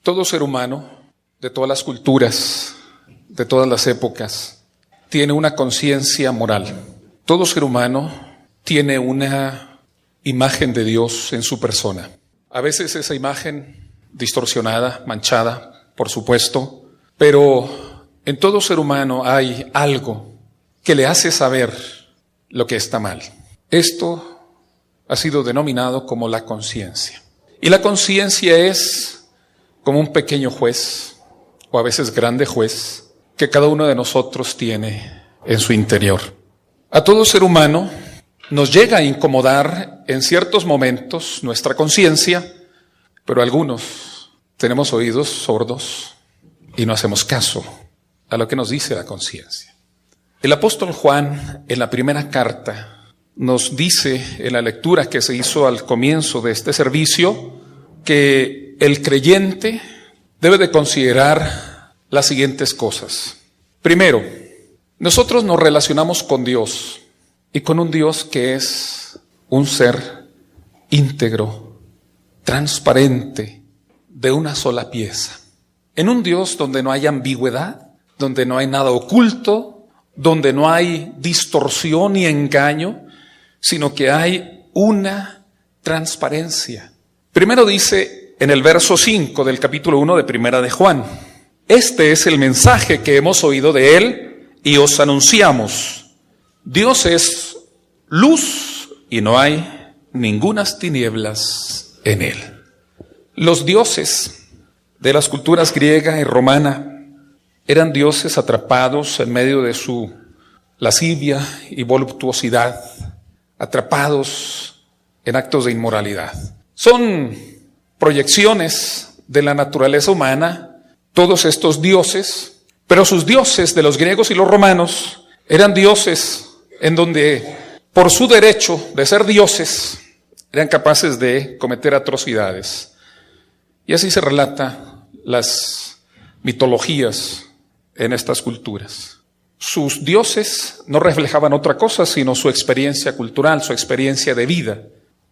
Todo ser humano, de todas las culturas, de todas las épocas, tiene una conciencia moral. Todo ser humano tiene una imagen de Dios en su persona. A veces esa imagen distorsionada, manchada, por supuesto, pero en todo ser humano hay algo que le hace saber lo que está mal. Esto ha sido denominado como la conciencia. Y la conciencia es como un pequeño juez, o a veces grande juez, que cada uno de nosotros tiene en su interior. A todo ser humano nos llega a incomodar en ciertos momentos nuestra conciencia, pero algunos tenemos oídos sordos y no hacemos caso a lo que nos dice la conciencia. El apóstol Juan, en la primera carta, nos dice en la lectura que se hizo al comienzo de este servicio que el creyente debe de considerar las siguientes cosas. Primero, nosotros nos relacionamos con Dios y con un Dios que es un ser íntegro, transparente, de una sola pieza. En un Dios donde no hay ambigüedad, donde no hay nada oculto, donde no hay distorsión ni engaño, sino que hay una transparencia. Primero dice en el verso 5 del capítulo 1 de Primera de Juan: este es el mensaje que hemos oído de Él y os anunciamos. Dios es luz y no hay ningunas tinieblas en Él. Los dioses de las culturas griega y romana eran dioses atrapados en medio de su lascivia y voluptuosidad, atrapados en actos de inmoralidad. Son proyecciones de la naturaleza humana, todos estos dioses, pero sus dioses de los griegos y los romanos eran dioses en donde, por su derecho de ser dioses, eran capaces de cometer atrocidades. Y así se relata las mitologías en estas culturas. Sus dioses no reflejaban otra cosa sino su experiencia cultural, su experiencia de vida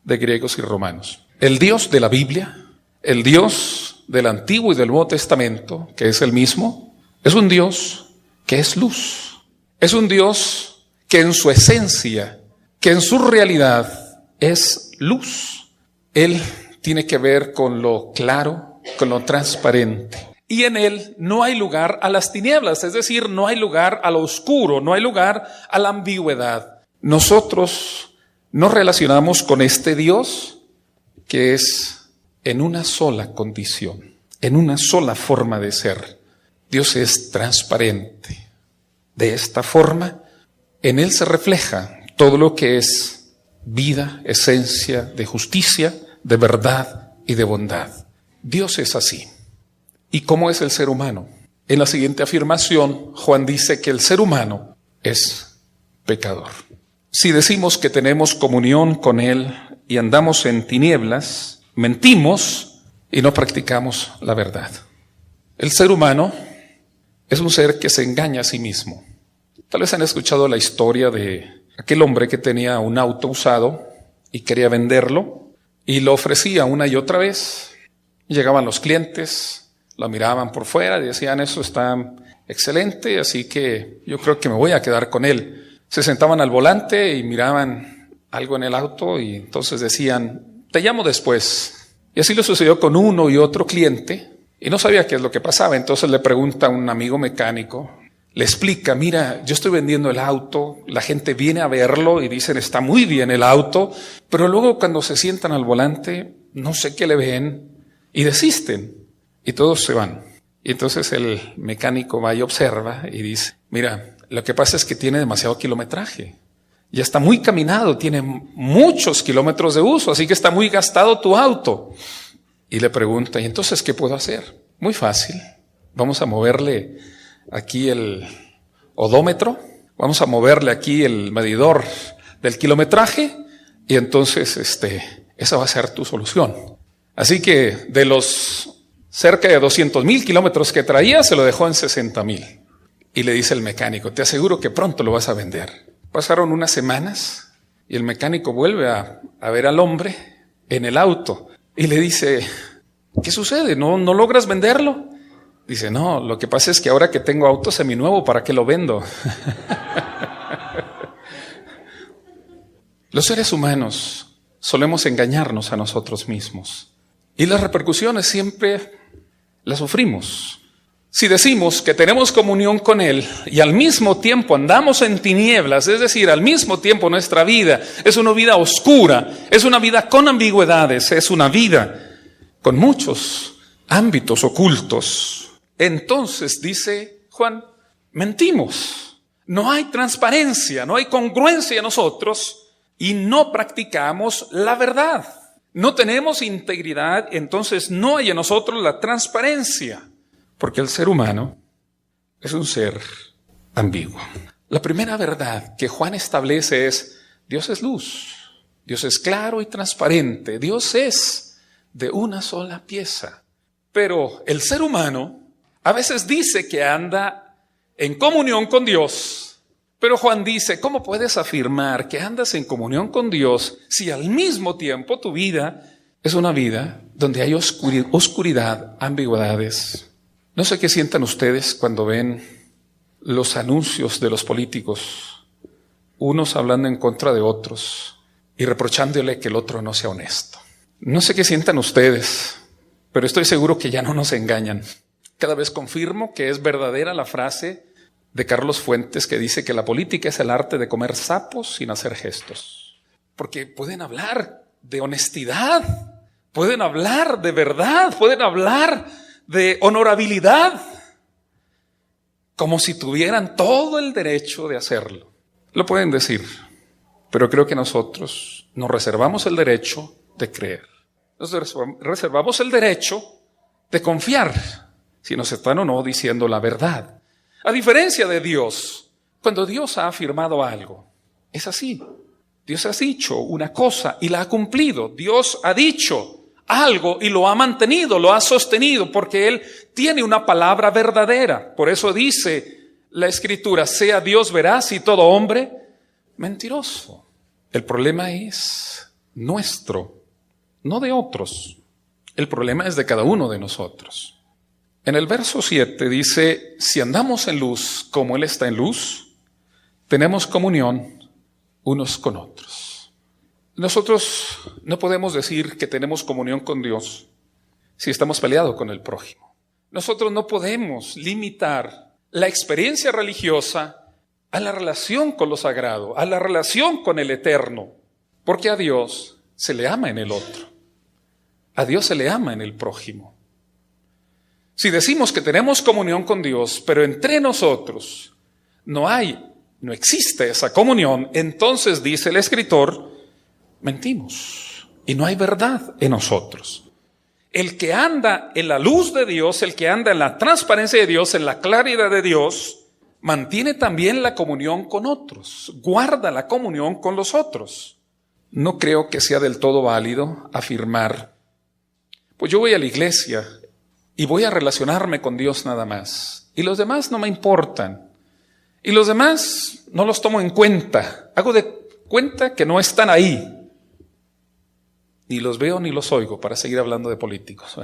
de griegos y romanos. El Dios de la Biblia, el Dios del Antiguo y del Nuevo Testamento, que es el mismo, es un Dios que es luz. Es un Dios que en su esencia, que en su realidad es luz. Él tiene que ver con lo claro, con lo transparente. Y en Él no hay lugar a las tinieblas, es decir, no hay lugar a lo oscuro, no hay lugar a la ambigüedad. Nosotros nos relacionamos con este Dios que es en una sola condición, en una sola forma de ser. Dios es transparente. De esta forma, en Él se refleja todo lo que es vida, esencia de justicia, de verdad y de bondad. Dios es así. ¿Y cómo es el ser humano? En la siguiente afirmación, Juan dice que el ser humano es pecador. Si decimos que tenemos comunión con Él y andamos en tinieblas, mentimos y no practicamos la verdad. El ser humano es un ser que se engaña a sí mismo. Tal vez han escuchado la historia de aquel hombre que tenía un auto usado y quería venderlo y lo ofrecía una y otra vez. Llegaban los clientes, lo miraban por fuera y decían: eso está excelente, así que yo creo que me voy a quedar con él. Se sentaban al volante y miraban algo en el auto y entonces decían: te llamo después. Y así le sucedió con uno y otro cliente y no sabía qué es lo que pasaba. Entonces le pregunta a un amigo mecánico, le explica: mira, yo estoy vendiendo el auto, la gente viene a verlo y dicen está muy bien el auto, pero luego cuando se sientan al volante no sé qué le ven y desisten y todos se van. Y entonces el mecánico va y observa y dice: mira, lo que pasa es que tiene demasiado kilometraje, ya está muy caminado, tiene muchos kilómetros de uso, así que está muy gastado tu auto. Y le pregunta: ¿y entonces qué puedo hacer? Muy fácil, vamos a moverle aquí el odómetro, vamos a moverle aquí el medidor del kilometraje y entonces esa va a ser tu solución. Así que de los cerca de 200,000 kilómetros que traía, se lo dejó en 60,000. Y le dice el mecánico: te aseguro que pronto lo vas a vender. Pasaron unas semanas y el mecánico vuelve a ver al hombre en el auto y le dice: ¿Qué sucede? ¿No logras venderlo? Dice, no, lo que pasa es que ahora que tengo auto seminuevo, ¿para qué lo vendo? Los seres humanos solemos engañarnos a nosotros mismos y las repercusiones siempre las sufrimos. Si decimos que tenemos comunión con Él y al mismo tiempo andamos en tinieblas, es decir, al mismo tiempo nuestra vida es una vida oscura, es una vida con ambigüedades, es una vida con muchos ámbitos ocultos, entonces, dice Juan, mentimos. No hay transparencia, no hay congruencia en nosotros y no practicamos la verdad. No tenemos integridad, entonces no hay en nosotros la transparencia. Porque el ser humano es un ser ambiguo. La primera verdad que Juan establece es: Dios es luz, Dios es claro y transparente, Dios es de una sola pieza. Pero el ser humano a veces dice que anda en comunión con Dios, pero Juan dice, ¿cómo puedes afirmar que andas en comunión con Dios si al mismo tiempo tu vida es una vida donde hay oscuridad, ambigüedades? No sé qué sientan ustedes cuando ven los anuncios de los políticos, unos hablando en contra de otros y reprochándole que el otro no sea honesto. No sé qué sientan ustedes, pero estoy seguro que ya no nos engañan. Cada vez confirmo que es verdadera la frase de Carlos Fuentes que dice que la política es el arte de comer sapos sin hacer gestos. Porque pueden hablar de honestidad, pueden hablar de verdad, pueden hablar de honorabilidad, como si tuvieran todo el derecho de hacerlo. Lo pueden decir, pero creo que nosotros nos reservamos el derecho de creer. Nos reservamos el derecho de confiar si nos están o no diciendo la verdad. A diferencia de Dios, cuando Dios ha afirmado algo, es así. Dios ha dicho una cosa y la ha cumplido. Dios ha dicho algo y lo ha mantenido, lo ha sostenido, porque Él tiene una palabra verdadera. Por eso dice la Escritura, sea Dios veraz y todo hombre mentiroso. El problema es nuestro, no de otros. El problema es de cada uno de nosotros. En el verso 7 dice, si andamos en luz como Él está en luz, tenemos comunión unos con otros. Nosotros no podemos decir que tenemos comunión con Dios si estamos peleados con el prójimo. Nosotros no podemos limitar la experiencia religiosa a la relación con lo sagrado, a la relación con el eterno, porque a Dios se le ama en el otro, a Dios se le ama en el prójimo. Si decimos que tenemos comunión con Dios, pero entre nosotros no existe esa comunión, entonces dice el escritor, mentimos y no hay verdad en nosotros. El que anda en la luz de Dios, el que anda en la transparencia de Dios, en la claridad de Dios, mantiene también la comunión con otros, guarda la comunión con los otros. No creo que sea del todo válido afirmar, pues yo voy a la iglesia y voy a relacionarme con Dios nada más, y los demás no me importan, y los demás no los tomo en cuenta, hago de cuenta que no están ahí, ni los veo ni los oigo, para seguir hablando de políticos.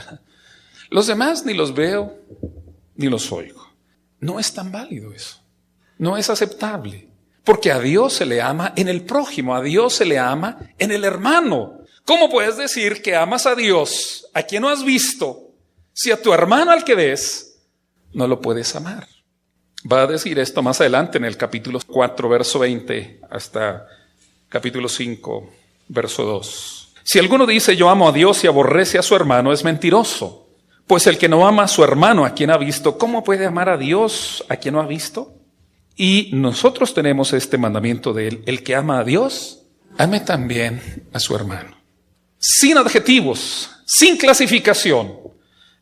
Los demás ni los veo ni los oigo. No es tan válido eso, no es aceptable, porque a Dios se le ama en el prójimo, a Dios se le ama en el hermano. ¿Cómo puedes decir que amas a Dios, a quien no has visto, si a tu hermano al que ves no lo puedes amar? Va a decir esto más adelante en el capítulo 4, verso 20, hasta capítulo 5, verso 2. Si alguno dice yo amo a Dios y aborrece a su hermano, es mentiroso. Pues el que no ama a su hermano a quien ha visto, ¿cómo puede amar a Dios a quien no ha visto? Y nosotros tenemos este mandamiento de él, el que ama a Dios, ame también a su hermano. Sin adjetivos, sin clasificación.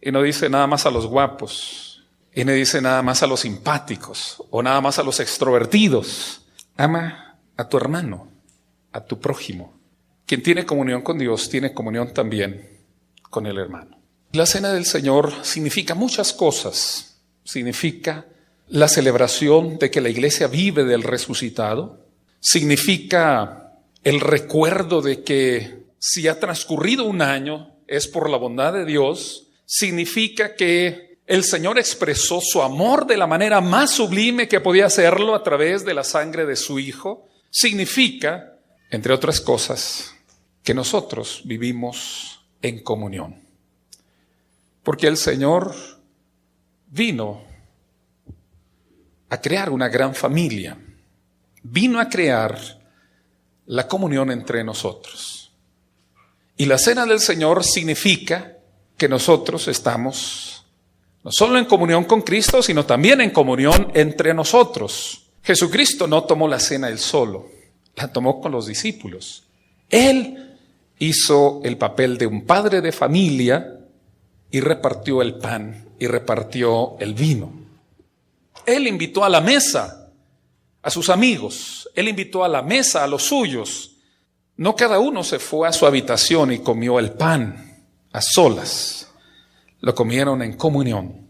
Y no dice nada más a los guapos, y no dice nada más a los simpáticos, o nada más a los extrovertidos. Ama a tu hermano, a tu prójimo. Quien tiene comunión con Dios, tiene comunión también con el hermano. La cena del Señor significa muchas cosas. Significa la celebración de que la iglesia vive del resucitado. Significa el recuerdo de que si ha transcurrido un año, es por la bondad de Dios significa que el Señor expresó su amor de la manera más sublime que podía hacerlo a través de la sangre de su Hijo. Significa, entre otras cosas, que nosotros vivimos en comunión. Porque el Señor vino a crear una gran familia. Vino a crear la comunión entre nosotros. Y la cena del Señor significa que nosotros estamos no solo en comunión con Cristo, sino también en comunión entre nosotros. Jesucristo no tomó la cena él solo, la tomó con los discípulos. Él hizo el papel de un padre de familia y repartió el pan y repartió el vino. Él invitó a la mesa a sus amigos, él invitó a la mesa a los suyos. No cada uno se fue a su habitación y comió el pan a solas. Lo comieron en comunión.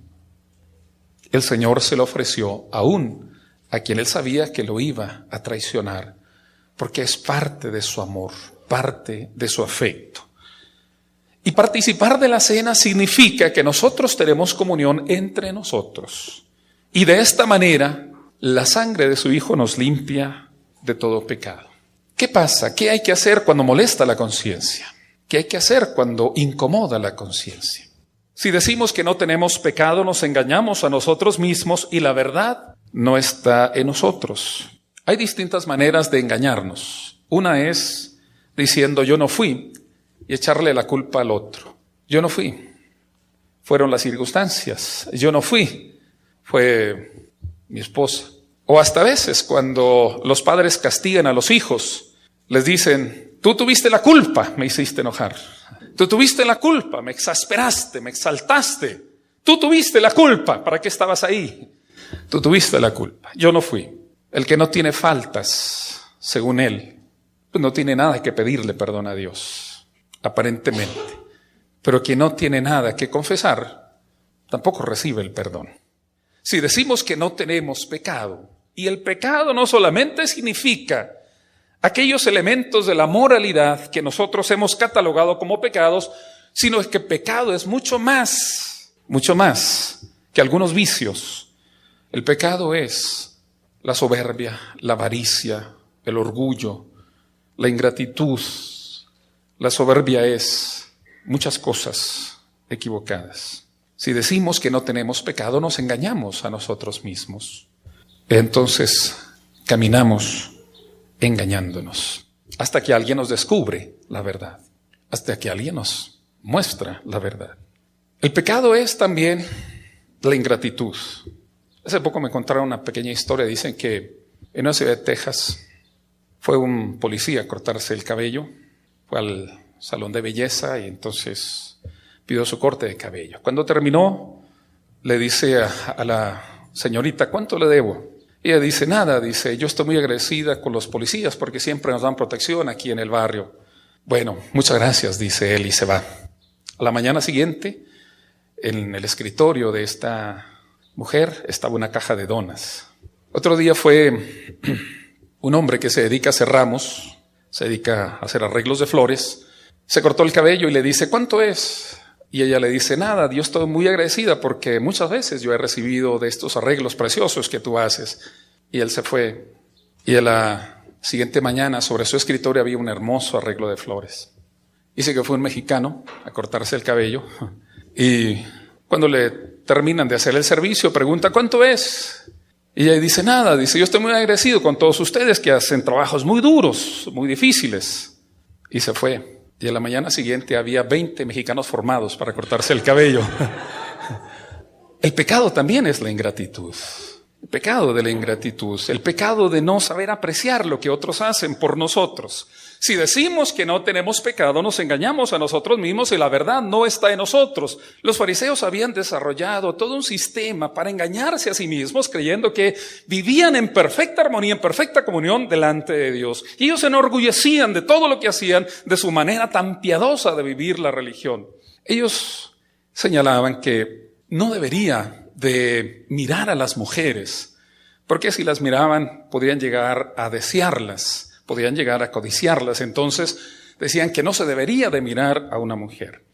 El Señor se lo ofreció aún a quien él sabía que lo iba a traicionar, porque es parte de su amor, parte de su afecto. Y participar de la cena significa que nosotros tenemos comunión entre nosotros. Y de esta manera, la sangre de su Hijo nos limpia de todo pecado. ¿Qué pasa? ¿Qué hay que hacer cuando molesta la conciencia? ¿Qué hay que hacer cuando incomoda la conciencia? Si decimos que no tenemos pecado, nos engañamos a nosotros mismos y la verdad no está en nosotros. Hay distintas maneras de engañarnos. Una es diciendo yo no fui y echarle la culpa al otro. Yo no fui. Fueron las circunstancias. Yo no fui. Fue mi esposa. O hasta veces cuando los padres castigan a los hijos, les dicen, tú tuviste la culpa, me hiciste enojar. Tú tuviste la culpa, me exasperaste, me exaltaste. Tú tuviste la culpa, ¿para qué estabas ahí? Tú tuviste la culpa, yo no fui. El que no tiene faltas, según él, pues no tiene nada que pedirle perdón a Dios, aparentemente. Pero quien no tiene nada que confesar, tampoco recibe el perdón. Si decimos que no tenemos pecado, y el pecado no solamente significa aquellos elementos de la moralidad que nosotros hemos catalogado como pecados, sino que pecado es mucho más que algunos vicios. El pecado es la soberbia, la avaricia, el orgullo, la ingratitud. La soberbia es muchas cosas equivocadas. Si decimos que no tenemos pecado, nos engañamos a nosotros mismos. Entonces, caminamos engañándonos, hasta que alguien nos descubre la verdad, hasta que alguien nos muestra la verdad. El pecado es también la ingratitud. Hace poco me contaron una pequeña historia. Dicen que en una ciudad de Texas fue un policía a cortarse el cabello, fue al salón de belleza y entonces pidió su corte de cabello. Cuando terminó, le dice a la señorita, ¿cuánto le debo? Y ella dice, nada, dice, yo estoy muy agradecida con los policías porque siempre nos dan protección aquí en el barrio. Bueno, muchas gracias, dice él y se va. A la mañana siguiente, en el escritorio de esta mujer estaba una caja de donas. Otro día fue un hombre que se dedica a hacer ramos, se dedica a hacer arreglos de flores, se cortó el cabello y le dice, ¿cuánto es? Y ella le dice, nada, yo estoy muy agradecida porque muchas veces yo he recibido de estos arreglos preciosos que tú haces. Y él se fue. Y a la siguiente mañana sobre su escritorio había un hermoso arreglo de flores. Dice que fue un mexicano a cortarse el cabello. Y cuando le terminan de hacer el servicio, pregunta, ¿cuánto es? Y ella dice, nada, dice, yo estoy muy agradecido con todos ustedes que hacen trabajos muy duros, muy difíciles. Y se fue. Y a la mañana siguiente había 20 mexicanos formados para cortarse el cabello. El pecado también es la ingratitud. El pecado de la ingratitud. El pecado de no saber apreciar lo que otros hacen por nosotros. Si decimos que no tenemos pecado, nos engañamos a nosotros mismos y la verdad no está en nosotros. Los fariseos habían desarrollado todo un sistema para engañarse a sí mismos, creyendo que vivían en perfecta armonía, en perfecta comunión delante de Dios. Y ellos se enorgullecían de todo lo que hacían, de su manera tan piadosa de vivir la religión. Ellos señalaban que no debería de mirar a las mujeres, porque si las miraban podrían llegar a desearlas, podrían llegar a codiciarlas. Entonces decían que no se debería de mirar a una mujer.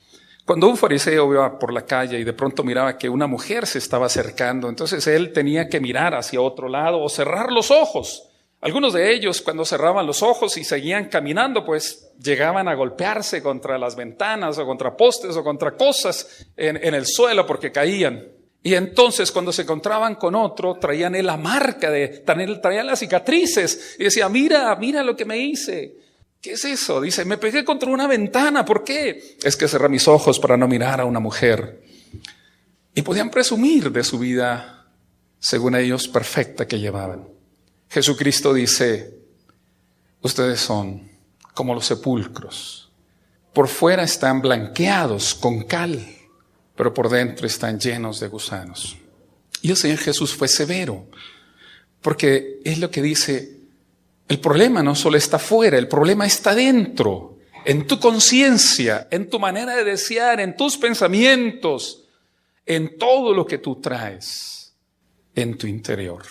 Cuando un fariseo iba por la calle y de pronto miraba que una mujer se estaba acercando, entonces él tenía que mirar hacia otro lado o cerrar los ojos. Algunos de ellos, cuando cerraban los ojos y seguían caminando, pues llegaban a golpearse contra las ventanas o contra postes o contra cosas en el suelo porque caían. Y entonces cuando se encontraban con otro, traían la marca, traían las cicatrices y decía, mira lo que me hice. ¿Qué es eso? Dice, me pegué contra una ventana. ¿Por qué? Es que cerré mis ojos para no mirar a una mujer. Y podían presumir de su vida, según ellos, perfecta que llevaban. Jesucristo dice, ustedes son como los sepulcros. Por fuera están blanqueados con cal, pero por dentro están llenos de gusanos. Y el Señor Jesús fue severo, porque es lo que dice, el problema no solo está fuera, el problema está dentro, en tu conciencia, en tu manera de desear, en tus pensamientos, en todo lo que tú traes en tu interior.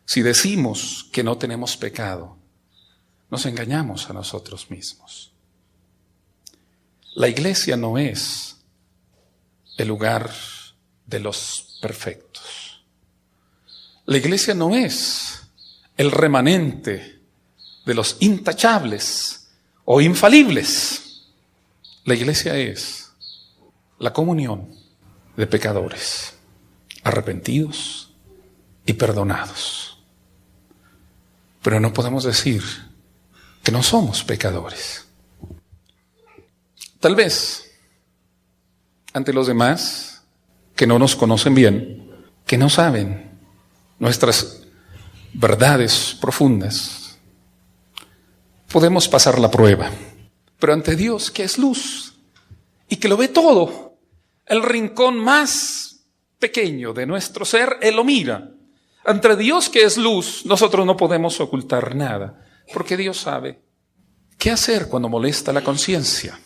Si decimos que no tenemos pecado, nos engañamos a nosotros mismos. La iglesia no es el lugar de los perfectos. La iglesia no es el remanente de los intachables o infalibles. La iglesia es la comunión de pecadores arrepentidos y perdonados. Pero no podemos decir que no somos pecadores. Tal vez ante los demás que no nos conocen bien, que no saben nuestras verdades profundas, podemos pasar la prueba. Pero ante Dios, que es luz y que lo ve todo, el rincón más pequeño de nuestro ser, Él lo mira. Ante Dios, que es luz, nosotros no podemos ocultar nada, porque Dios sabe qué hacer cuando molesta la conciencia.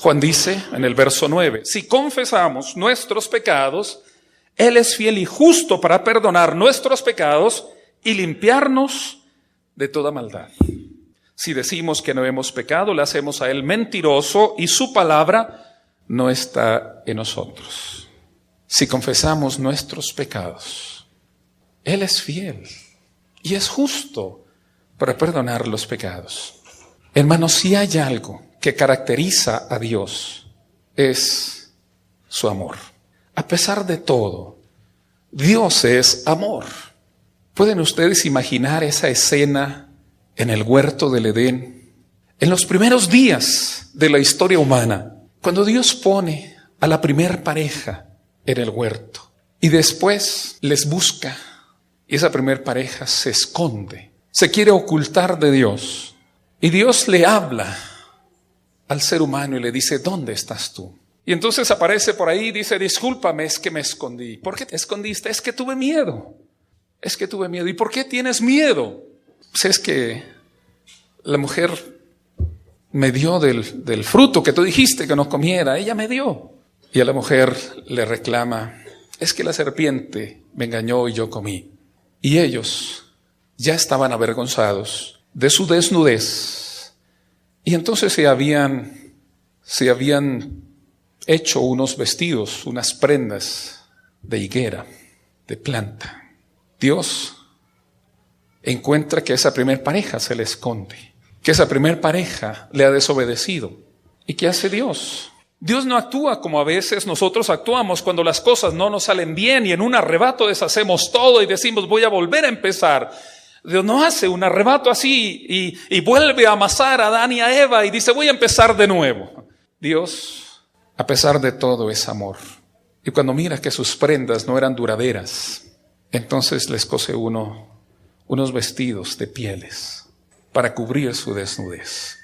Juan dice en el verso 9, si confesamos nuestros pecados, Él es fiel y justo para perdonar nuestros pecados y limpiarnos de toda maldad. Si decimos que no hemos pecado, le hacemos a Él mentiroso y su palabra no está en nosotros. Si confesamos nuestros pecados, Él es fiel y es justo para perdonar los pecados. Hermanos, si hay algo que caracteriza a Dios, es su amor. A pesar de todo, Dios es amor. ¿Pueden ustedes imaginar esa escena en el huerto del Edén? En los primeros días de la historia humana, cuando Dios pone a la primer pareja en el huerto y después les busca. Y esa primer pareja se esconde, se quiere ocultar de Dios. Y Dios le habla al ser humano y le dice, ¿dónde estás tú? Y entonces aparece por ahí y dice, discúlpame, es que me escondí. ¿Por qué te escondiste? Es que tuve miedo. Es que tuve miedo. ¿Y por qué tienes miedo? Pues es que la mujer me dio del fruto que tú dijiste que no comiera. Ella me dio. Y a la mujer le reclama, es que la serpiente me engañó y yo comí. Y ellos ya estaban avergonzados de su desnudez. Y entonces se habían hecho unos vestidos, unas prendas de higuera, de planta. Dios encuentra que esa primer pareja se le esconde, que esa primer pareja le ha desobedecido. ¿Y qué hace Dios? Dios no actúa como a veces nosotros actuamos cuando las cosas no nos salen bien y en un arrebato deshacemos todo y decimos voy a volver a empezar. Dios no hace un arrebato así y vuelve a amasar a Adán y a Eva y dice voy a empezar de nuevo. Dios, a pesar de todo, es amor. Y cuando mira que sus prendas no eran duraderas, entonces les cose unos vestidos de pieles para cubrir su desnudez.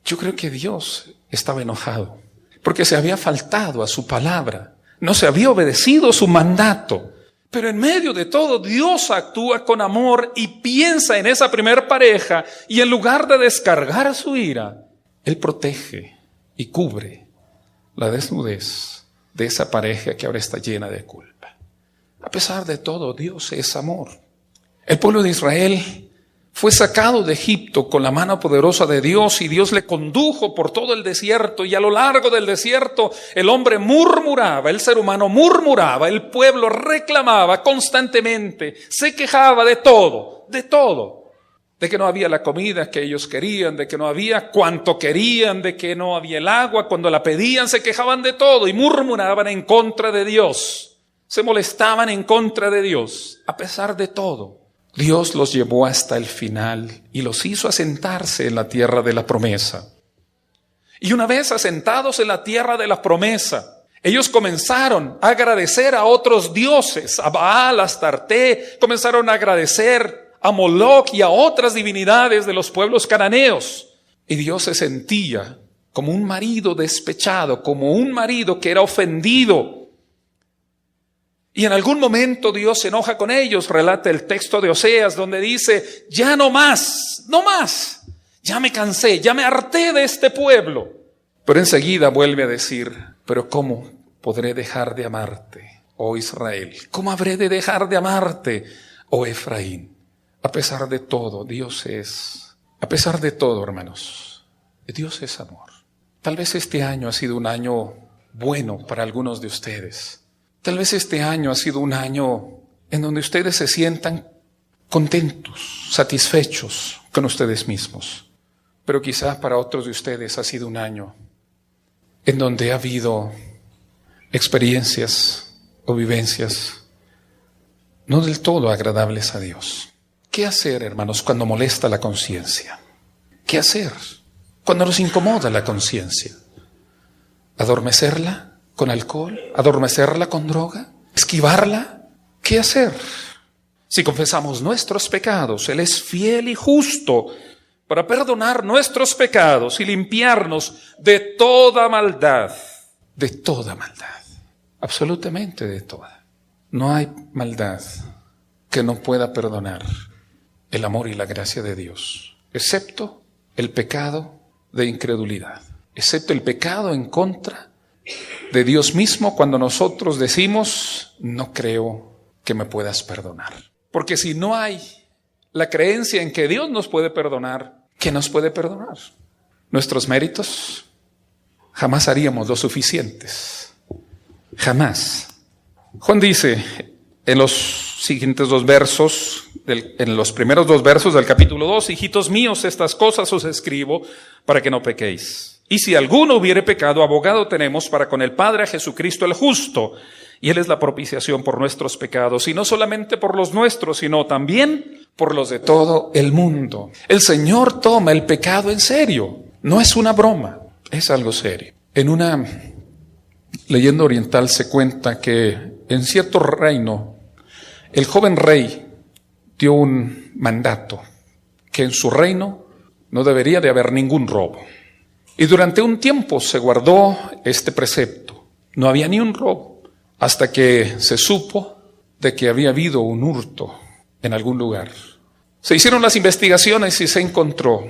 Yo creo que Dios estaba enojado porque se había faltado a su palabra, no se había obedecido su mandato. Pero en medio de todo, Dios actúa con amor y piensa en esa primer pareja y en lugar de descargar su ira, Él protege y cubre la desnudez de esa pareja que ahora está llena de culpa. A pesar de todo, Dios es amor. El pueblo de Israel Fue sacado de Egipto con la mano poderosa de Dios y Dios le condujo por todo el desierto, y a lo largo del desierto el hombre murmuraba, el ser humano murmuraba, el pueblo reclamaba constantemente, se quejaba de todo, de que no había la comida que ellos querían, de que no había cuanto querían, de que no había el agua, cuando la pedían se quejaban de todo y murmuraban en contra de Dios, se molestaban en contra de Dios. A pesar de todo, Dios los llevó hasta el final y los hizo asentarse en la tierra de la promesa. Y una vez asentados en la tierra de la promesa, ellos comenzaron a agradecer a otros dioses, a Baal, a Astarte, comenzaron a agradecer a Moloc y a otras divinidades de los pueblos cananeos. Y Dios se sentía como un marido despechado, como un marido que era ofendido. Y en algún momento Dios se enoja con ellos. Relata el texto de Oseas donde dice: ya no más, ya me cansé, ya me harté de este pueblo. Pero enseguida vuelve a decir: pero ¿cómo podré dejar de amarte, oh Israel? ¿Cómo habré de dejar de amarte, oh Efraín? A pesar de todo, a pesar de todo, hermanos, Dios es amor. Tal vez este año ha sido un año bueno para algunos de ustedes. Tal vez este año ha sido un año en donde ustedes se sientan contentos, satisfechos con ustedes mismos. Pero quizás para otros de ustedes ha sido un año en donde ha habido experiencias o vivencias no del todo agradables a Dios. ¿Qué hacer, hermanos, cuando molesta la conciencia? ¿Qué hacer cuando nos incomoda la conciencia? ¿Adormecerla con alcohol? ¿Adormecerla con droga? ¿Esquivarla? ¿Qué hacer? Si confesamos nuestros pecados, Él es fiel y justo para perdonar nuestros pecados y limpiarnos de toda maldad. De toda maldad. Absolutamente de toda. No hay maldad que no pueda perdonar el amor y la gracia de Dios, excepto el pecado de incredulidad, excepto el pecado en contra de Dios mismo, cuando nosotros decimos: no creo que me puedas perdonar. Porque si no hay la creencia en que Dios nos puede perdonar, ¿qué nos puede perdonar? Nuestros méritos. Jamás haríamos lo suficientes. Jamás. Juan dice en los siguientes dos versos, en los primeros dos versos del capítulo 2: hijitos míos, estas cosas os escribo para que no pequéis. Y si alguno hubiere pecado, abogado tenemos para con el Padre, a Jesucristo el justo. Y Él es la propiciación por nuestros pecados, y no solamente por los nuestros, sino también por los de todo el mundo. El Señor toma el pecado en serio. No es una broma, es algo serio. En una leyenda oriental se cuenta que en cierto reino, el joven rey dio un mandato que en su reino no debería de haber ningún robo. Y durante un tiempo se guardó este precepto. No había ni un robo, hasta que se supo de que había habido un hurto en algún lugar. Se hicieron las investigaciones y se encontró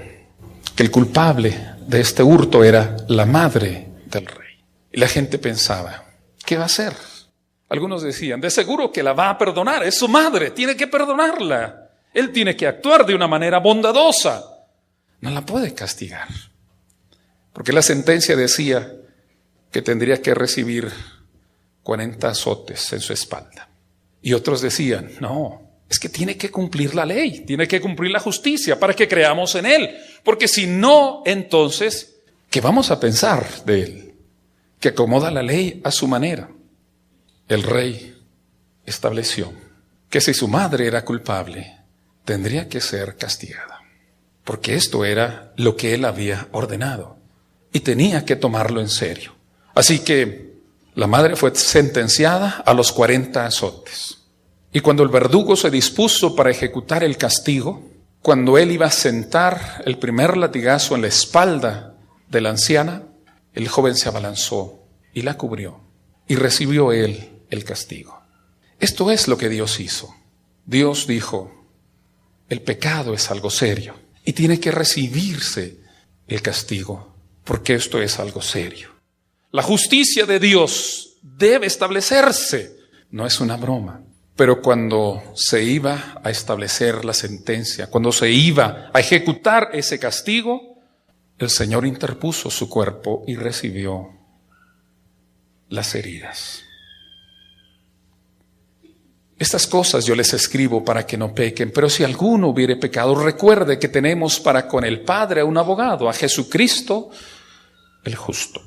que el culpable de este hurto era la madre del rey. Y la gente pensaba: ¿qué va a hacer? Algunos decían: de seguro que la va a perdonar, es su madre, tiene que perdonarla. Él tiene que actuar de una manera bondadosa, no la puede castigar. Porque la sentencia decía que tendría que recibir 40 azotes en su espalda. Y otros decían: no, es que tiene que cumplir la ley, tiene que cumplir la justicia para que creamos en Él. Porque si no, entonces, ¿qué vamos a pensar de Él? Que acomoda la ley a su manera. El rey estableció que si su madre era culpable, tendría que ser castigada. Porque esto era lo que Él había ordenado. Y tenía que tomarlo en serio. Así que la madre fue sentenciada a los 40 azotes. Y cuando el verdugo se dispuso para ejecutar el castigo, cuando él iba a sentar el primer latigazo en la espalda de la anciana, el joven se abalanzó y la cubrió. Y recibió él el castigo. Esto es lo que Dios hizo. Dios dijo: el pecado es algo serio y tiene que recibirse el castigo. Porque esto es algo serio. La justicia de Dios debe establecerse. No es una broma. Pero cuando se iba a establecer la sentencia, cuando se iba a ejecutar ese castigo, el Señor interpuso su cuerpo y recibió las heridas. Estas cosas yo les escribo para que no pequen, pero si alguno hubiere pecado, recuerde que tenemos para con el Padre un abogado, a Jesucristo el justo.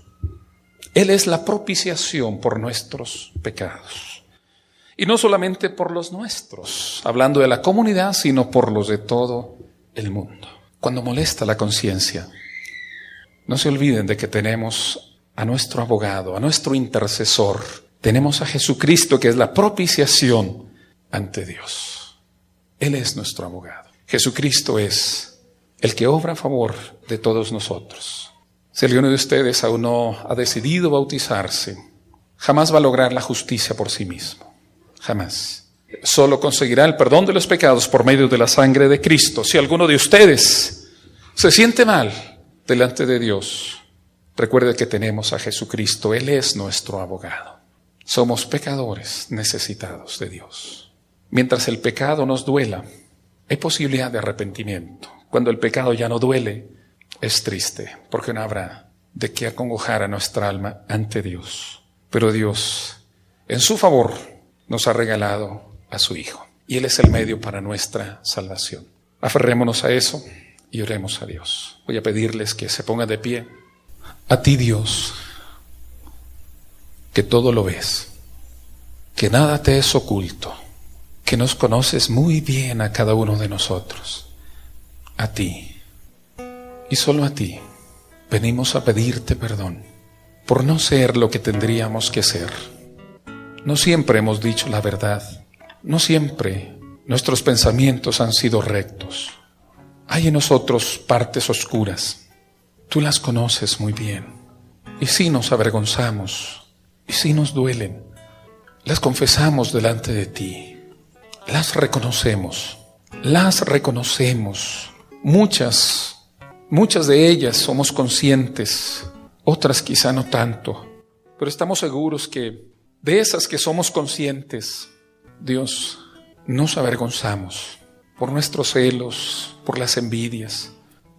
Él es la propiciación por nuestros pecados. Y no solamente por los nuestros, hablando de la comunidad, sino por los de todo el mundo. Cuando molesta la conciencia, no se olviden de que tenemos a nuestro abogado, a nuestro intercesor. Tenemos a Jesucristo, que es la propiciación ante Dios. Él es nuestro abogado. Jesucristo es el que obra a favor de todos nosotros. Si alguno de ustedes aún no ha decidido bautizarse, jamás va a lograr la justicia por sí mismo. Jamás. Solo conseguirá el perdón de los pecados por medio de la sangre de Cristo. Si alguno de ustedes se siente mal delante de Dios, recuerde que tenemos a Jesucristo. Él es nuestro abogado. Somos pecadores necesitados de Dios. Mientras el pecado nos duela, hay posibilidad de arrepentimiento. Cuando el pecado ya no duele, es triste, porque no habrá de qué acongojar a nuestra alma ante Dios. Pero Dios, en su favor, nos ha regalado a su Hijo. Y Él es el medio para nuestra salvación. Aferrémonos a eso y oremos a Dios. Voy a pedirles que se pongan de pie. A ti, Dios, que todo lo ves, que nada te es oculto, que nos conoces muy bien a cada uno de nosotros. A ti, y solo a ti, venimos a pedirte perdón por no ser lo que tendríamos que ser. No siempre hemos dicho la verdad, no siempre nuestros pensamientos han sido rectos. Hay en nosotros partes oscuras, tú las conoces muy bien, y sí nos avergonzamos, y sí nos duelen, las confesamos delante de ti, las reconocemos, muchas de ellas somos conscientes, otras quizá no tanto, pero estamos seguros que de esas que somos conscientes, Dios, nos avergonzamos por nuestros celos, por las envidias,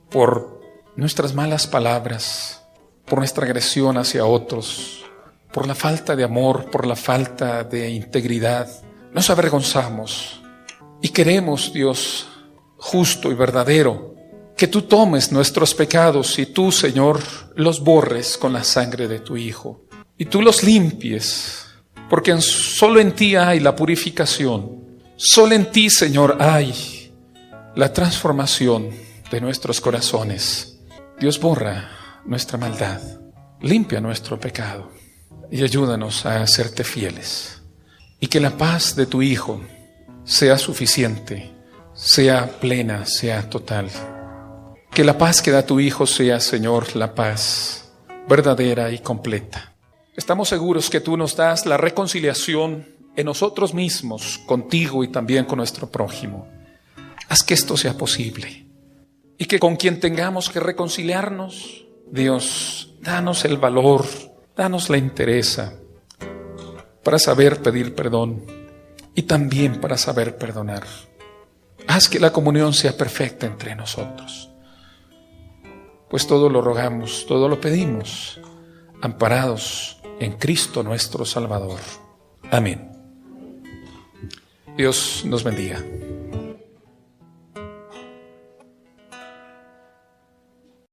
por nuestras malas palabras, por nuestra agresión hacia otros, por la falta de amor, por la falta de integridad. Nos avergonzamos y queremos, Dios, justo y verdadero, que tú tomes nuestros pecados y tú, Señor, los borres con la sangre de tu Hijo y tú los limpies. Porque solo en ti hay la purificación, solo en ti, Señor, hay la transformación de nuestros corazones. Dios, borra nuestra maldad, limpia nuestro pecado y ayúdanos a serte fieles. Y que la paz de tu Hijo sea suficiente, sea plena, sea total. Que la paz que da tu Hijo sea, Señor, la paz verdadera y completa. Estamos seguros que tú nos das la reconciliación en nosotros mismos, contigo y también con nuestro prójimo. Haz que esto sea posible y que con quien tengamos que reconciliarnos, Dios, danos el valor, danos la entereza para saber pedir perdón y también para saber perdonar. Haz que la comunión sea perfecta entre nosotros. Pues todo lo rogamos, todo lo pedimos, amparados en Cristo nuestro Salvador. Amén. Dios nos bendiga.